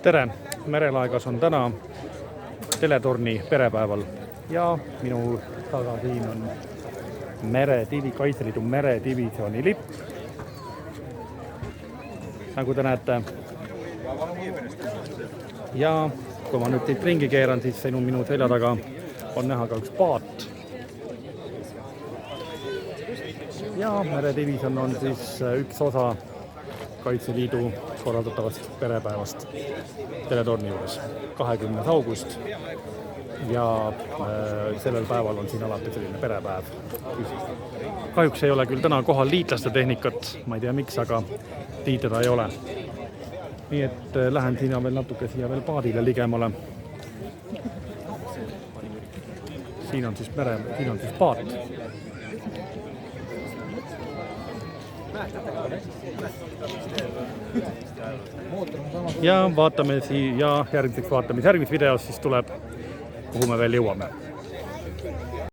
Tere! Merelaegas on täna teletorni perepäeval ja minu taga siin on Kaitseliidu meredivisjoni lipp. Nagu te näete. Ja kui ma nüüd siit ringi keeran, siis minu selja taga on näha ka üks paat. Ja meredivisjon on siis üks osa Kaitseliidu korraldatavast perepäevast teletorni juures 20. august ja sellel päeval on siin alati selline perepäev. Kahjuks ei ole küll täna kohal liitlaste tehnikat, ma ei tea miks, aga tiitada ei ole. Nii et lähen siin veel natuke veel paadile ligemale. Siin on siis paat. Ja vaatame järgmiseks videos siis tuleb, kuhu me veel jõuame.